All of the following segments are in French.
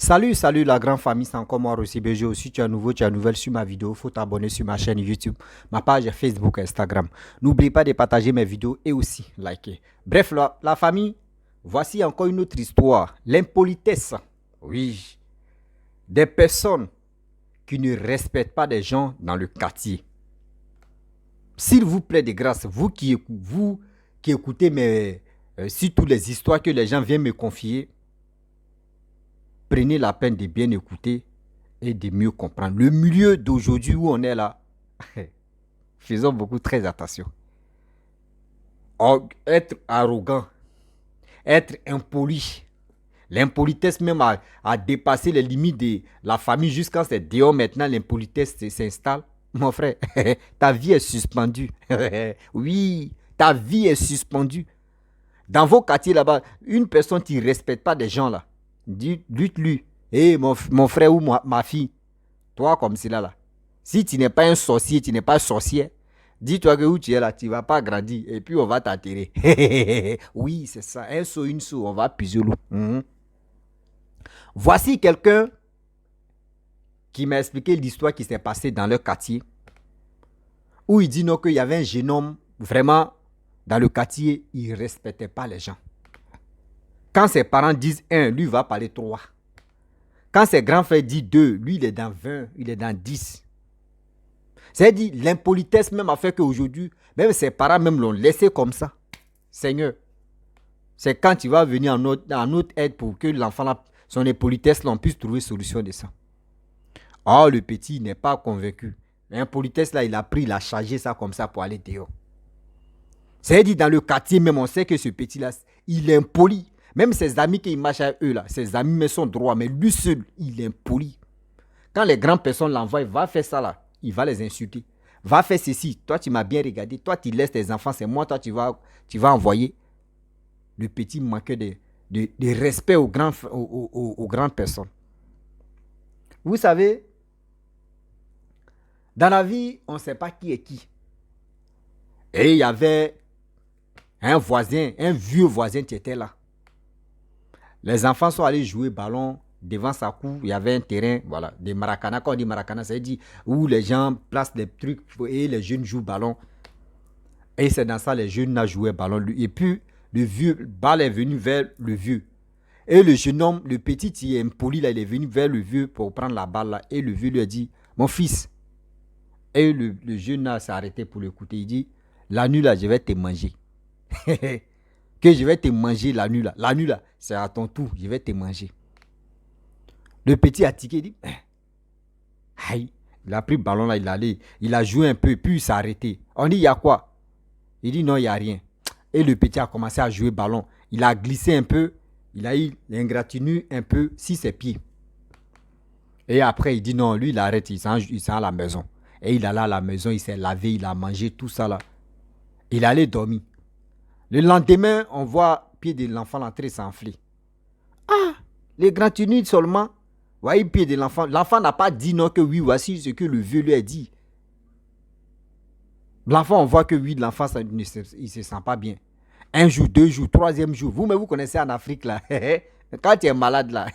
Salut la grande famille, c'est encore moi Rossi BG. Si tu es nouveau, tu es nouvelle sur ma vidéo, il faut t'abonner sur ma chaîne YouTube, ma page Facebook, Instagram. N'oublie pas de partager mes vidéos et aussi liker. Bref, la famille, voici encore une autre histoire. L'impolitesse. Oui, des personnes qui ne respectent pas des gens dans le quartier. S'il vous plaît de grâce, vous qui écoutez surtout les histoires que les gens viennent me confier, prenez la peine de bien écouter et de mieux comprendre. Le milieu d'aujourd'hui où on est là, faisons beaucoup très attention. Être arrogant, être impoli, l'impolitesse même a dépassé les limites de la famille jusqu'à ce dehors maintenant l'impolitesse s'installe. Mon frère, ta vie est suspendue. Oui, ta vie est suspendue. Dans vos quartiers là-bas, une personne qui ne respecte pas des gens là, dites-lui, hé mon frère ou ma fille, toi comme cela là, si tu n'es pas un sorcier, tu n'es pas sorcière, dis-toi que où tu es là, tu ne vas pas grandir et puis on va t'attirer. Oui, c'est ça, un saut, une saut, on va puiser l'eau. Voici quelqu'un qui m'a expliqué l'histoire qui s'est passée dans leur quartier, où il dit non qu'il y avait un jeune homme, vraiment, dans le quartier, il ne respectait pas les gens. Quand ses parents disent 1, lui va parler 3. Quand ses grands frères disent 2, lui il est dans 20, il est dans 10. C'est-à-dire, l'impolitesse même a fait qu'aujourd'hui, même ses parents même l'ont laissé comme ça. Seigneur, c'est quand tu vas venir en notre aide pour que l'enfant, son impolitesse, on puisse trouver solution de ça. Oh, le petit n'est pas convaincu. L'impolitesse là, il a pris, il a chargé ça comme ça pour aller dehors. C'est-à-dire, dans le quartier même, on sait que ce petit-là, il est impoli. Même ses amis qui marchent avec eux là, ses amis mais sont droits, mais lui seul, il est impoli. Quand les grandes personnes l'envoient, va faire ça là, il va les insulter. Va faire ceci, toi tu m'as bien regardé, toi tu laisses tes enfants, c'est moi, toi tu vas envoyer. Le petit manque de respect aux grandes personnes. Vous savez, dans la vie, on ne sait pas qui est qui. Et il y avait un voisin, un vieux voisin qui était là. Les enfants sont allés jouer ballon devant sa cour. Il y avait un terrain, voilà, des maracana. Quand on dit maracana, ça veut dire où les gens placent des trucs et les jeunes jouent ballon. Et c'est dans ça les jeunes ont joué ballon. Et puis, le vieux, balle est venu vers le vieux. Et le jeune homme, le petit qui est impoli, là, il est venu vers le vieux pour prendre la balle là. Et le vieux lui a dit, mon fils. Et le jeune là s'est arrêté pour l'écouter. Il dit, la nuit là, je vais te manger. Que je vais te manger la nuit là. La nuit là, c'est à ton tour, je vais te manger. Le petit a tiqué, il dit, aïe, il a pris le ballon là, il a joué un peu, puis il s'est arrêté. On dit, il y a quoi? Il dit, non, il n'y a rien. Et le petit a commencé à jouer ballon. Il a glissé un peu, il a eu l'ingratitude un peu sur ses pieds. Et après, il dit, non, lui, il arrête, il s'en à la maison. Et il allait à la maison, il s'est lavé, il a mangé tout ça là. Il allait dormir. Le lendemain, on voit le pied de l'enfant l'entrée s'enfler. Ah, les gratitudes seulement. Voyez le pied de l'enfant. L'enfant n'a pas dit non que oui, voici ce que le vieux lui a dit. L'enfant, on voit que oui, l'enfant, il ne se sent pas bien. Un jour, 2 jours, 3e jour. Vous-même, vous connaissez en Afrique là. Quand tu es malade là,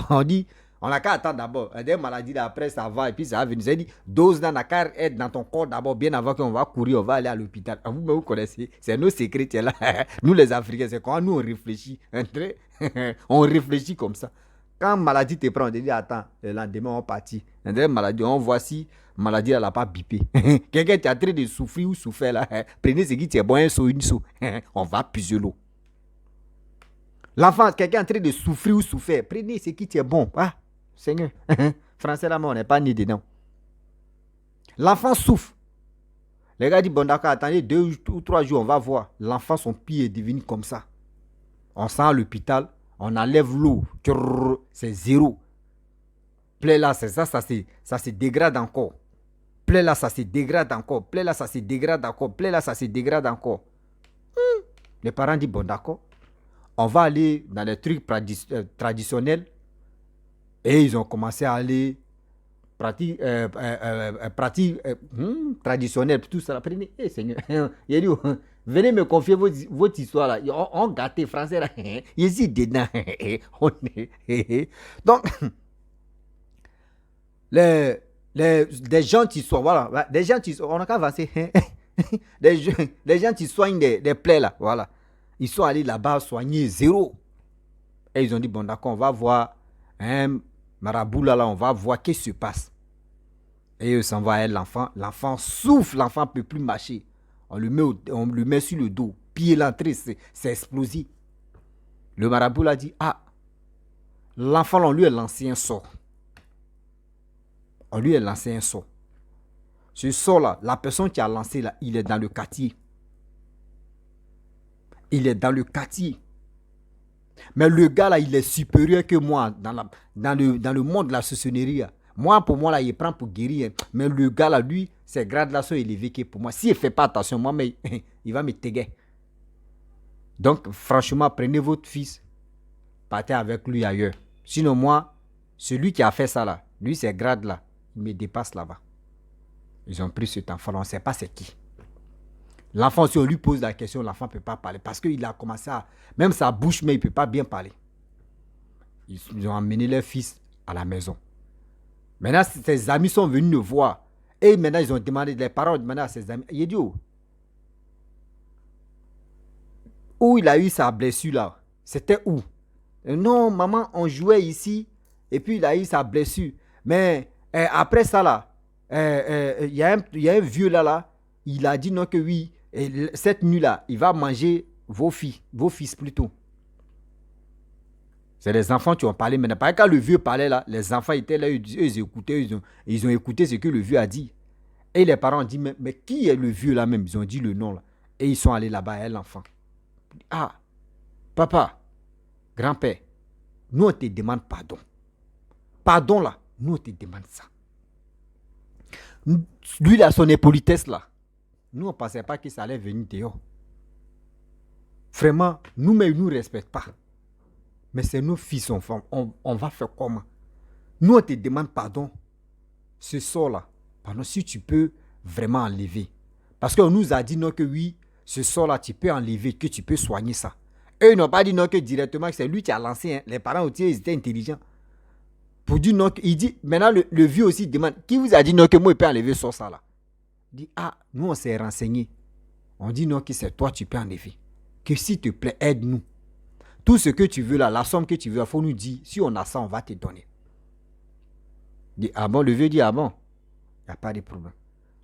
on dit, on n'a qu'à attendre d'abord. Des maladies là, après ça va et puis ça va venir. C'est-à-dire, dose dans la carte être dans ton corps d'abord, bien avant qu'on va courir, on va aller à l'hôpital. Vous-même, vous connaissez. C'est nos secrets là. Nous les Africains, c'est quand nous on réfléchit. On réfléchit comme ça. Quand maladie te prend, on te dit attends, le lendemain on partit. Maladie, on voit si maladie elle n'a pas bipé. Quelqu'un qui est en train de souffrir ou souffrir là, prenez ce qui est bon, un saut, une saut. On va puiser l'eau. L'enfant, quelqu'un en train de souffrir ou souffrir, prenez ce qui est bon. Ah, Seigneur. Français là, mais on n'est pas né dedans. L'enfant souffre. Les gars disent bon d'accord, attendez 2 ou 3 jours, on va voir. L'enfant, son pied est devenu comme ça. On sent à l'hôpital. On enlève l'eau, c'est 0. Plaie là, c'est ça, ça se dégrade encore. Plaie là, ça se dégrade encore. Plaie là, ça se dégrade encore. Plaie là, ça se dégrade encore. Les parents disent, bon d'accord, on va aller dans les trucs traditionnels. Et ils ont commencé à aller pratique traditionnelle, tout ça. Après, Seigneur, il dit, Venez me confier votre histoire là. On gâté français là. Ici dedans. Donc, des gens qui soignent, voilà. Des gens qui on n'a qu'à avancer. des gens qui soignent des plaies là. Voilà. Ils sont allés là-bas soigner zéro. Et ils ont dit, bon d'accord, on va voir un marabout là, on va voir qu'est-ce qui se passe. Et eux s'en vont à l'enfant. L'enfant souffle, l'enfant ne peut plus marcher. On le met sur le dos. Pied l'entrée, c'est explosif. Le marabout l'a dit, ah, l'enfant, on lui a lancé un sort. On lui a lancé un sort. Ce sort-là, la personne qui a lancé là, il est dans le quartier. Il est dans le quartier. Mais le gars là, il est supérieur que moi dans le monde de la sorcellerie. Moi, pour moi, là, il prend pour guérir. Mais le gars là, lui, ses grades là sont élevés que pour moi. S'il ne fait pas attention, moi, mais, il va me téguer. Donc, franchement, prenez votre fils, partez avec lui ailleurs. Sinon, moi, celui qui a fait ça là, lui, ses grades là, il me dépasse là-bas. Ils ont pris cet enfant là, on ne sait pas c'est qui. L'enfant, si on lui pose la question, l'enfant ne peut pas parler. Parce qu'il a commencé à... Même sa bouche, mais il ne peut pas bien parler. Ils ont emmené leur fils à la maison. Maintenant, ses amis sont venus le voir. Et maintenant, ils ont demandé, les parents ont demandé à ses amis, il dit où il a eu sa blessure là? C'était où? Non, maman, on jouait ici. Et puis, il a eu sa blessure. Mais après ça là, il y a un vieux là. Il a dit non que oui. Et cette nuit là, il va manger vos fils plutôt. C'est les enfants qui ont parlé maintenant. Parce que quand le vieux parlait là, les enfants étaient là, ils écoutaient, ils ont écouté ce que le vieux a dit. Et les parents ont dit, mais qui est le vieux là même? Ils ont dit le nom là. Et ils sont allés là-bas à l'enfant. Ah, papa, grand-père, nous on te demande pardon. Pardon là, nous on te demande ça. Lui là, son impolitesse là, nous on ne pensait pas que ça allait venir dehors. Vraiment, nous-mêmes, ils ne nous respectent pas. Mais c'est nos fils, on va faire comment? Nous, on te demande pardon. Ce sort-là, pardon, si tu peux vraiment enlever. Parce qu'on nous a dit non que oui, ce sort-là, tu peux enlever, que tu peux soigner ça. Eux, ils n'ont pas dit non que directement, que c'est lui qui a lancé. Hein. Les parents aussi, ils étaient intelligents. Pour dire non, il dit, maintenant le vieux aussi demande, qui vous a dit non que moi, je peux enlever ce sort-là? Il dit, ah, nous, on s'est renseigné. On dit non que c'est toi, tu peux enlever. Que s'il te plaît, aide-nous. Tout ce que tu veux là, la somme que tu veux, il faut nous dire, si on a ça, on va te donner. Il dit, ah bon, le vieux dit, ah bon, il n'y a pas de problème.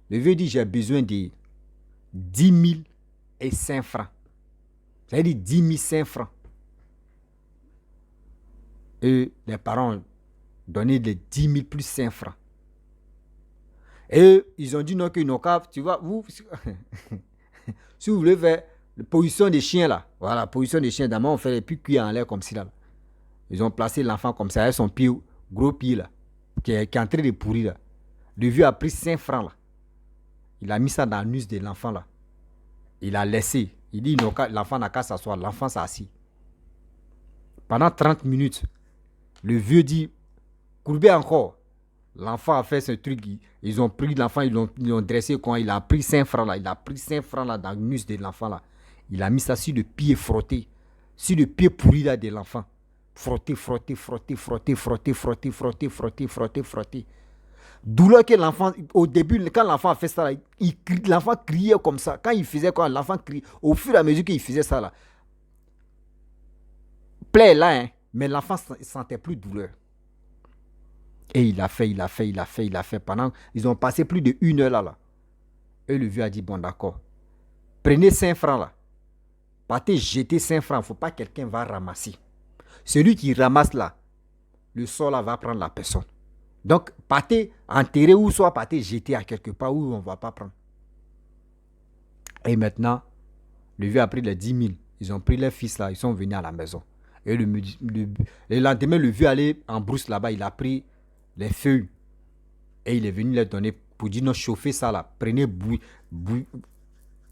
Le vieux dit, j'ai besoin de 10 500 francs. Ça veut dire 10 500 francs. Et les parents ont donné les 10 000 plus 5 francs. Et ils ont dit non, que nos caves, tu vois, vous, si vous voulez faire la position des chiens là, voilà, position des chiens, d'abord on fait les pieds cuits en l'air comme ça là. Ils ont placé l'enfant comme ça, avec son pied, gros pied là, qui est en train de pourrir là. Le vieux a pris 5 francs là. Il a mis ça dans l'anus de l'enfant là. Il a laissé. Il dit, l'enfant n'a qu'à s'asseoir. L'enfant s'est assis. Pendant 30 minutes, le vieux dit, courbez encore. L'enfant a fait ce truc. Ils ont pris l'enfant, ils l'ont dressé quand il a pris 5 francs là. Il a pris 5 francs là dans l'anus de l'enfant là. Il a mis ça sur le pied frotté. Sur le pied pourri là de l'enfant. Frotter. Douleur que l'enfant, au début, quand l'enfant a fait ça, là, l'enfant criait comme ça. Quand il faisait quoi, l'enfant criait. Au fur et à mesure qu'il faisait ça, là, plaît là, hein, mais l'enfant ne sentait plus de douleur. Et il a fait. Pendant, ils ont passé plus de 1 heure là. Et le vieux a dit, bon d'accord, prenez 5 francs là. Partez jeter 5 francs, il ne faut pas que quelqu'un va ramasser. Celui qui ramasse là, le sort là va prendre la personne. Donc, partez enterrer ou soit partez jeter à quelque part où on ne va pas prendre. Et maintenant, le vieux a pris les 10 000. Ils ont pris leur fils là, ils sont venus à la maison. Et le lendemain, le vieux allait en brousse là-bas, il a pris les feuilles. Et il est venu leur donner pour dire non, chauffez ça là. Prenez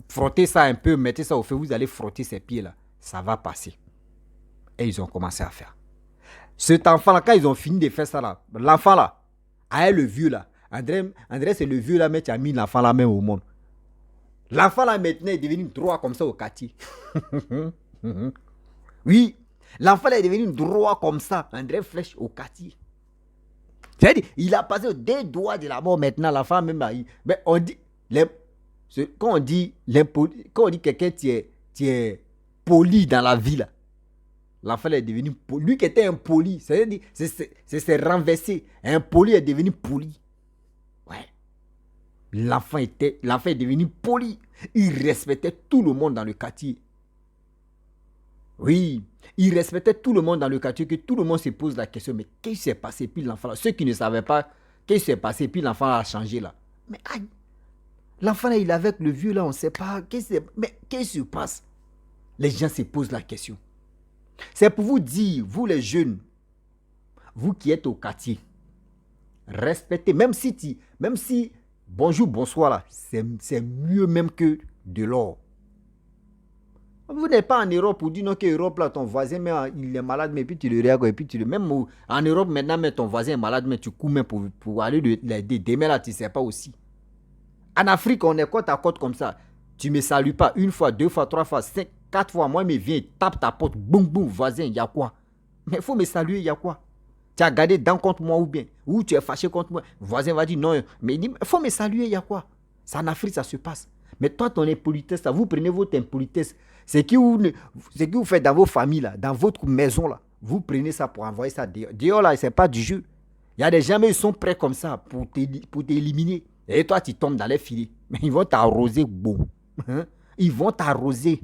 frottez ça un peu, mettez ça au feu, vous allez frotter ses pieds là. Ça va passer. Et ils ont commencé à faire. Cet enfant là, quand ils ont fini de faire ça là, l'enfant là, le vieux là. André c'est le vieux là, mais tu as mis l'enfant là même au monde. L'enfant là maintenant est devenu droit comme ça au quartier. Oui, l'enfant là est devenu droit comme ça, André Flèche au quartier. C'est-à-dire, il a passé des doigts de la mort maintenant, l'enfant même. Mais on dit, quand on dit quelqu'un qui est poli dans la vie là, l'enfant est devenu poli. Lui qui était impoli, c'est-à-dire, c'est renversé. Impoli est devenu poli. Ouais. L'enfant est devenu poli. Il respectait tout le monde dans le quartier. Oui, il respectait tout le monde dans le quartier, que tout le monde se pose la question, mais qu'est-ce qui s'est passé? Puis l'enfant là, ceux qui ne savaient pas, qu'est-ce qui s'est passé? Puis l'enfant a changé là. Mais aïe, l'enfant là, il est avec le vieux là, on ne sait pas. Mais qu'est-ce qui se passe? Les gens se posent la question. C'est pour vous dire, vous les jeunes, vous qui êtes au quartier, respectez, même si bonjour, bonsoir là, c'est mieux même que de l'or. Vous n'êtes pas en Europe pour dire non que Europe là, ton voisin mais, il est malade, mais puis tu le regardes, et puis tu le... Même en Europe maintenant, mais ton voisin est malade, mais tu cours même pour aller l'aider. Demain là, tu ne sais pas aussi. En Afrique, on est côte à côte comme ça. Tu ne me salues pas une fois, deux fois, trois fois, cinq, quatre fois. Moi, mais viens, tape ta porte, boum, boum, voisin, il y a quoi? Mais il faut me saluer, il y a quoi? Tu as gardé dents contre moi ou bien? Ou tu es fâché contre moi? Le voisin va dire non, mais il faut me saluer, il y a quoi? C'est en Afrique, ça se passe. Mais toi, ton impolitesse, vous prenez votre impolitesse. Ce que vous faites dans vos familles, là, dans votre maison, là, vous prenez ça pour envoyer ça dehors. Dehors, là, ce n'est pas du jeu. Il y a des gens, mais ils sont prêts comme ça pour t'éliminer. Et toi, tu tombes dans les filets. Mais ils vont t'arroser, bon. Ils vont t'arroser.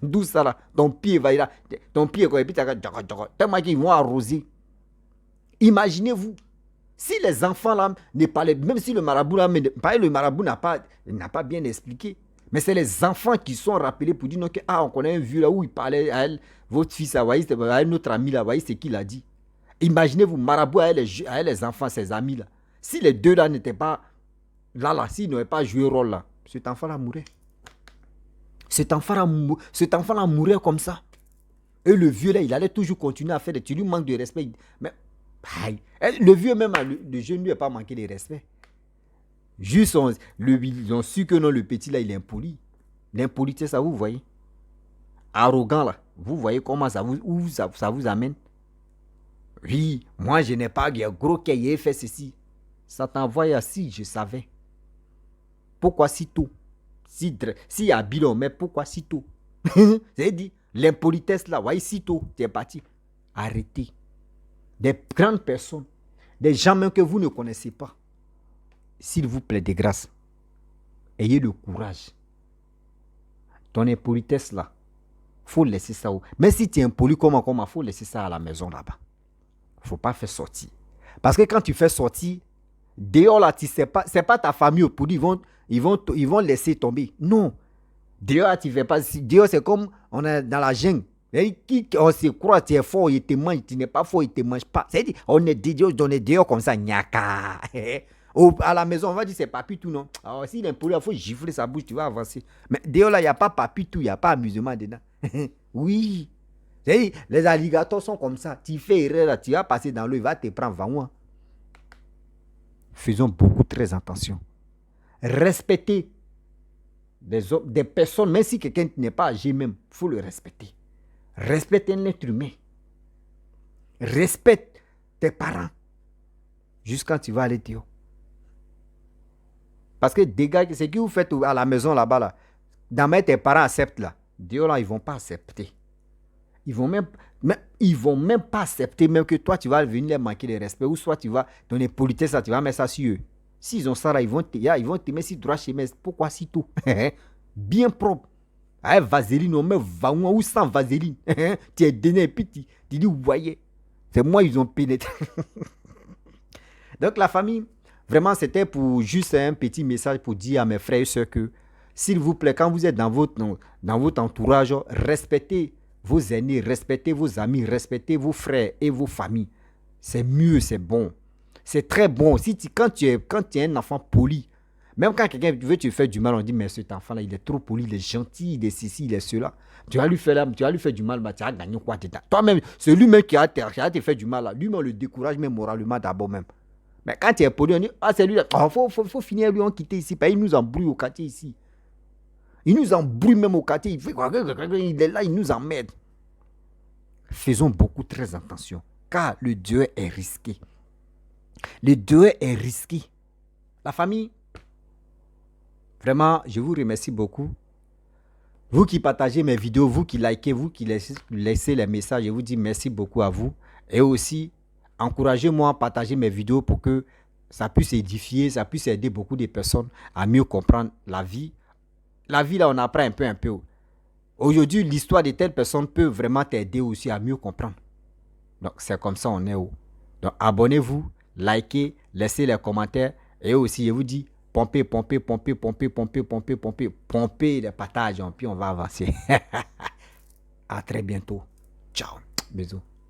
D'où ça, là? Ton pied va y là. Ton pied, et puis tellement qu'ils vont arroser. Imaginez-vous. Si les enfants, là, ne parlaient, même si le marabout, là, le marabout n'a pas bien expliqué. Mais c'est les enfants qui sont rappelés pour dire non, que, on connaît un vieux là où il parlait à elle, votre fils, à notre ami là, voyez ce qu'il a dit. Imaginez-vous, marabout à elle, les enfants, ses amis là. Si les deux là n'étaient pas là, s'ils n'avaient pas joué rôle là, cet enfant là mourrait. Cet enfant là mourrait comme ça. Et le vieux là, il allait toujours continuer à faire des... Tu lui manques de respect. Mais le vieux même, le jeune lui n'a pas manqué de respect. Juste, ils ont su que non, le petit là, il est impoli. L'impolitesse, ça vous voyez. Arrogant là, vous voyez comment ça vous amène. Oui, moi je n'ai pas gros qui ait fait ceci. Ça t'envoie assis, je savais. Pourquoi si tôt? Si à bilan, mais pourquoi si tôt? C'est dit, l'impolitesse là, voyez si tôt, tu es parti. Arrêtez. Des grandes personnes, des gens même que vous ne connaissez pas. S'il vous plaît, de grâce, ayez le courage. Ton impolitesse là, il faut laisser ça. Mais si tu es impoli, comment, il faut laisser ça à la maison là-bas. Il ne faut pas faire sortir. Parce que quand tu fais sortir, dehors là, tu sais pas, c'est pas ta famille au poli, ils vont laisser tomber. Non. Dehors, tu fais pas. Dehors, c'est comme on est dans la jungle. On se croit, tu es fort, il te mange, tu n'es pas fort, il ne te mange pas. C'est-à-dire, on est dehors comme ça, nyaka. À la maison, on va dire c'est papi tout, non. Alors, s'il est impoli, il faut gifler sa bouche, tu vas avancer. Mais dehors, là, il n'y a pas papi tout, il n'y a pas amusement dedans. Oui. C'est-à-dire, les alligators sont comme ça. Tu fais erreur, là, tu vas passer dans l'eau, il va te prendre vraiment. Faisons beaucoup très attention. Respectez des personnes, même si quelqu'un n'est pas âgé même, il faut le respecter. Respecte un être humain. Respecte tes parents. Jusqu'à quand tu vas aller dehors. Parce que des gars, ce que vous faites à la maison là-bas, là, dans tes parents acceptent là. Dehors là, ils ne vont pas accepter. Ils vont même pas accepter même que toi, tu vas venir les manquer de respect. Ou soit tu vas donner politesse, tu vas mettre ça sur eux. S'ils ont ça là, ils vont te mettre si droit chez eux. Pourquoi si tout? Bien propre. Vaseline, on met vaouin ou sans vaseline. Tu es donné et puis tu dis, vous voyez, c'est moi, ils ont pénétré. Donc la famille, vraiment, c'était pour juste un petit message pour dire à mes frères et sœurs que, s'il vous plaît, quand vous êtes dans votre entourage, respectez vos aînés, respectez vos amis, respectez vos frères et vos familles. C'est mieux, c'est bon. C'est très bon. Quand tu es un enfant poli, même quand quelqu'un veut te faire du mal, on dit, mais cet enfant-là, il est trop poli, il est gentil, il est ceci, il est cela. Tu vas lui faire du mal, bah, tu vas gagner quoi dedans. Toi-même, c'est lui-même qui a te fait du mal, là. Lui-même le décourage, même moralement d'abord même. Mais quand tu es poli, on dit, ah, c'est lui là. Il faut finir lui, on quitte ici. Parce qu'il nous embrouille au quartier ici. Il nous embrouille même au quartier. Il est là, il nous emmerde. Faisons beaucoup très attention. Car le deuil est risqué. Le deuil est risqué. La famille, vraiment, je vous remercie beaucoup. Vous qui partagez mes vidéos, vous qui likez, vous qui laissez les messages, je vous dis merci beaucoup à vous. Et aussi, encouragez-moi à partager mes vidéos pour que ça puisse édifier, ça puisse aider beaucoup de personnes à mieux comprendre la vie. La vie, là, on apprend un peu. Aujourd'hui, l'histoire de telle personne peut vraiment t'aider aussi à mieux comprendre. Donc, c'est comme ça, on est où. Donc, abonnez-vous, likez, laissez les commentaires. Et aussi, je vous dis, pompez les partages, puis on va avancer. À très bientôt. Ciao. Bisous.